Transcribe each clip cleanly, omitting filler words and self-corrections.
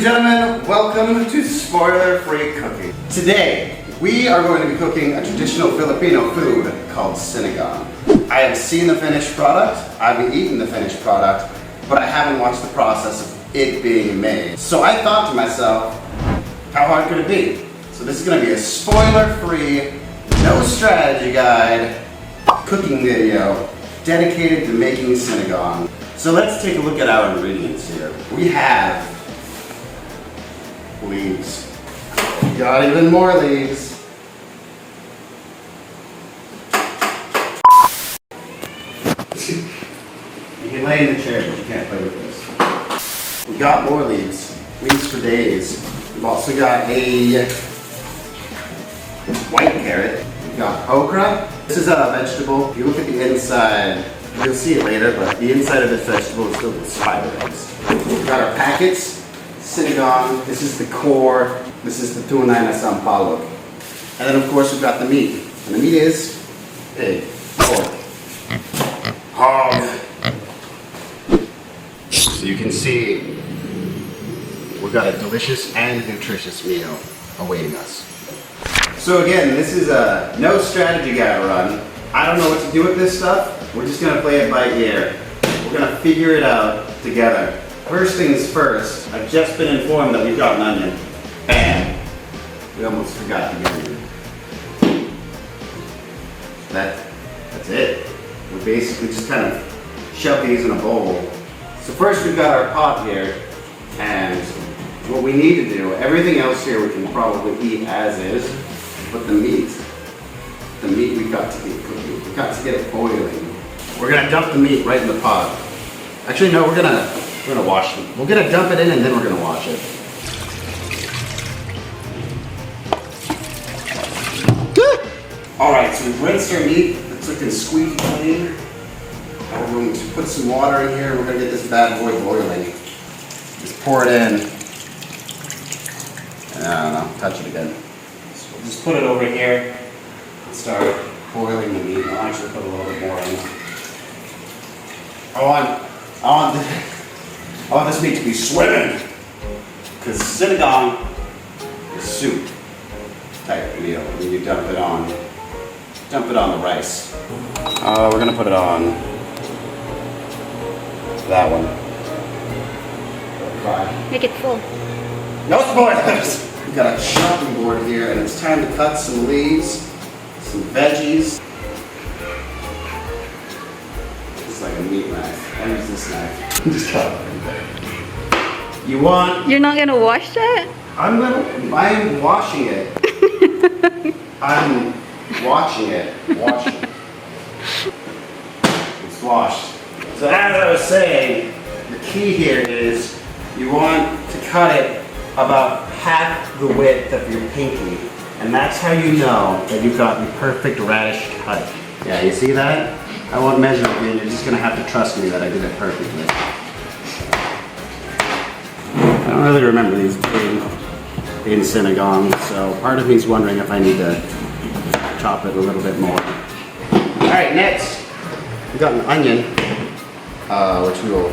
and gentlemen, welcome to Spoiler-Free Cooking. Today, we are going to be cooking a traditional Filipino food called Sinigang. I have seen the finished product, I've eaten the finished product, but I haven't watched the process of it being made. So I thought to myself, how hard could it be? So this is going to be a spoiler-free, no strategy guide, cooking video dedicated to making Sinigang. So let's take a look at our ingredients here. We have leaves. We got even more leaves. You can lay in the chair, but you can't play with this. We got more leaves. Leaves for days. We've also got a white carrot. We've got okra. This is a vegetable. If you look at the inside, you'll see it later, but the inside of this vegetable is filled with spider eggs. We've got our packets. Sinigang, this is the core, this is the tuna na sampalok. And then of course we've got the meat. And the meat is pig, pork, hog. So you can see we've got a delicious and nutritious meal awaiting us. So again, this is a no strategy guide run. I don't know what to do with this stuff. We're just gonna play it by ear. We're gonna figure it out together. First things first, I've just been informed that we've got an onion. Bam! We almost forgot to get it. That's it. We basically just kind of shove these in a bowl. So first we've got our pot here, and what we need to do, everything else here we can probably eat as is, but the meat we've got to get cooking. We've got to get it boiling. We're gonna dump the meat right in the pot. Actually no, we're gonna wash them. We're gonna dump it in and then we're gonna wash it. Alright, so we've rinsed our meat. It's looking squeaky clean. Now we're going to put some water in here. We're gonna get this bad boy boiling. Just pour it in. And I don't know, touch it again. So we'll just put it over here and start boiling the meat. I'll actually put a little bit more in. I want this meat to be swimming, because Sinigang is soup type of meal. When you dump it on the rice. We're gonna put it on that one. Make it full. No spoilers! We've got a chopping board here, and it's time to cut some leaves, some veggies. It's like a meat knife. I use this knife. Just chop it right there. You're not gonna wash that? I'm washing it. I'm watching it. Washing. It's washed. So as I was saying, the key here is you want to cut it about half the width of your pinky. And that's how you know that you've got the perfect radish cut. Yeah, you see that? I won't measure it, and you're just gonna have to trust me that I did it perfectly. I don't really remember these being Sinigang, so part of me is wondering if I need to chop it a little bit more. Alright, next, we've got an onion, which we will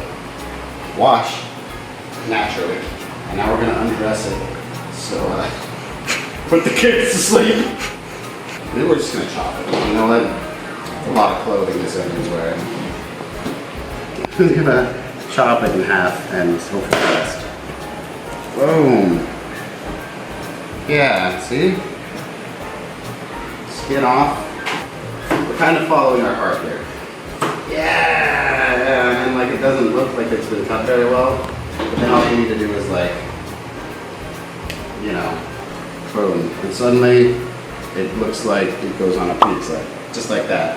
wash naturally. And now we're gonna undress it, so put the kids to sleep. And then we're just gonna chop it. You know what? A lot of clothing this onion's wearing. I'm gonna chop it in half and hope for the best. Boom. Yeah, see? Skin off. We're kind of following our heart here. Yeah, and like it doesn't look like it's been cut very well. But then all you need to do is like, you know, boom. And suddenly it looks like it goes on a pizza. Just like that.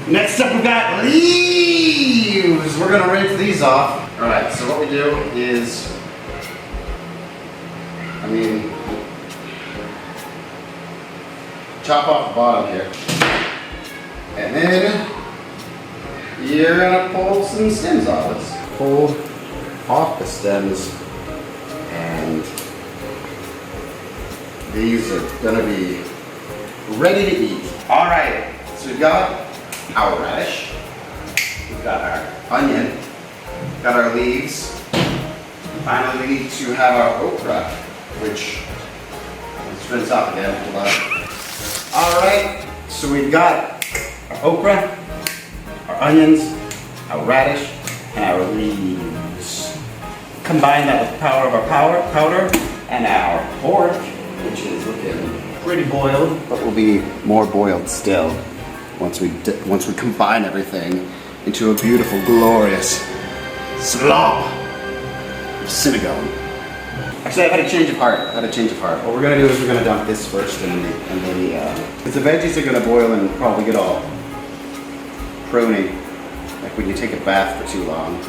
Next up we got leaves! We're gonna rinse these off. Alright, so what we do is, chop off the bottom here. And then you're gonna pull some stems off. Let's pull off the stems, and these are gonna be ready to eat. Alright, so we've got our radish, we've got our onion, got our leaves, Finally, we need to have our okra, which let's rinse off again. All right, so we've got our okra, our onions, our radish, and our leaves. Combine that with the power of our powder and our pork, which is looking pretty boiled, but will be more boiled still once we combine everything into a beautiful, glorious slop of Sinigang. Actually, I've had a change of heart. What we're gonna do is we're gonna dump this first, and then because the veggies are gonna boil and probably get all pruny, like when you take a bath for too long.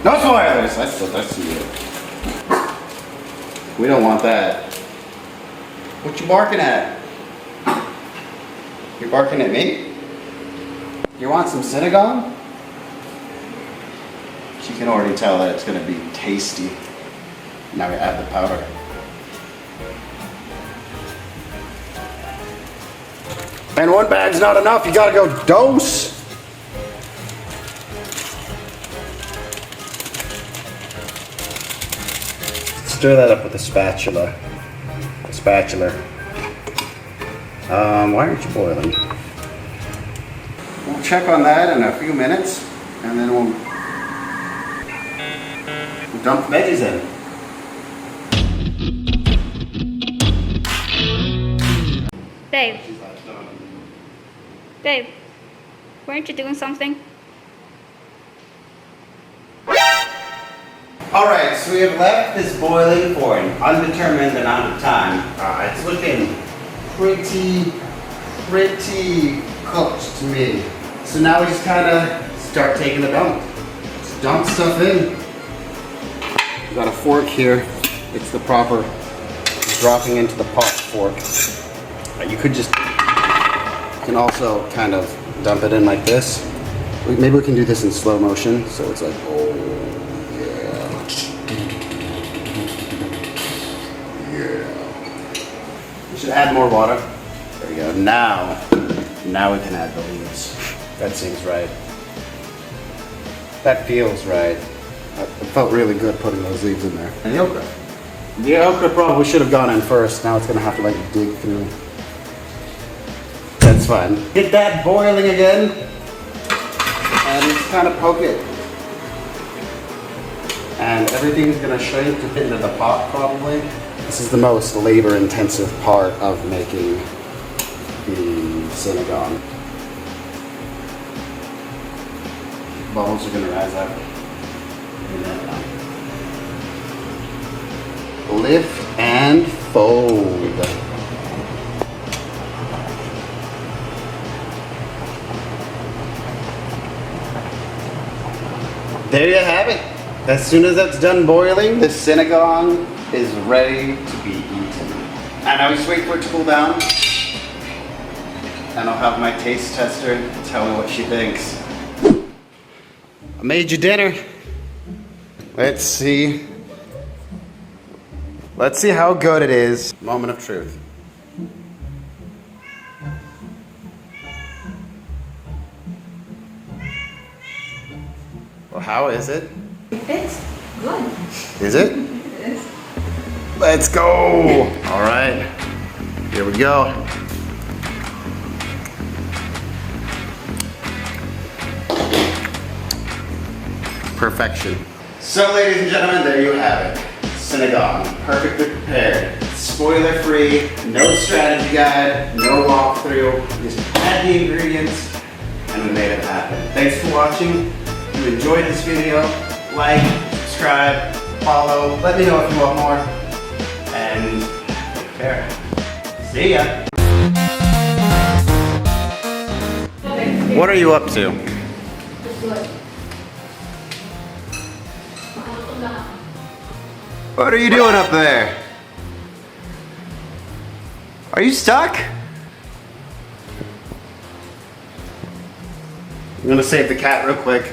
No spoilers. That's you. We don't want that. What you barking at? You're barking at me? You want some Sinigang? You can already tell that it's going to be tasty. Now we add the powder. And one bag's not enough, you gotta go dose. Stir that up with a spatula. Why aren't you boiling? We'll check on that in a few minutes, and then we'll dump the veggies in. Dave. Dave, weren't you doing something? Alright, so we have left this boiling for an undetermined amount of time. It's looking pretty cooked to me. So now we just kind of start taking the dump. Just dump stuff in. We've got a fork here. It's the proper dropping into the pot fork. You can also kind of dump it in like this. Maybe we can do this in slow motion, so it's like, oh yeah. We should add more water. There we go. Now we can add the leaves. That seems right. That feels right. It felt really good putting those leaves in there. And the okra. The okra probably should have gone in first. Now it's gonna have to like dig through. That's fine. Get that boiling again. And just kind of poke it. And everything's gonna shrink to fit into the pot probably. This is the most labor intensive part of making the Sinigang. Bubbles are gonna rise up. Lift and fold. There you have it. As soon as that's done boiling, the Sinigang is ready to be eaten. And I just wait for it to cool down. And I'll have my taste tester tell me what she thinks. I made you dinner. Let's see. Let's see how good it is. Moment of truth. Well, how is it? It's good. Is it? It is. Let's go. All right. Here we go. Perfection. So, ladies and gentlemen, there you have it. Sinigang, perfectly prepared, spoiler-free, no strategy guide, no walkthrough. Just add the ingredients, and we made it happen. Thanks for watching. If you enjoyed this video, like, subscribe, follow. Let me know if you want more. And take care. See ya. What are you up to? What are you doing up there? Are you stuck? I'm gonna save the cat real quick.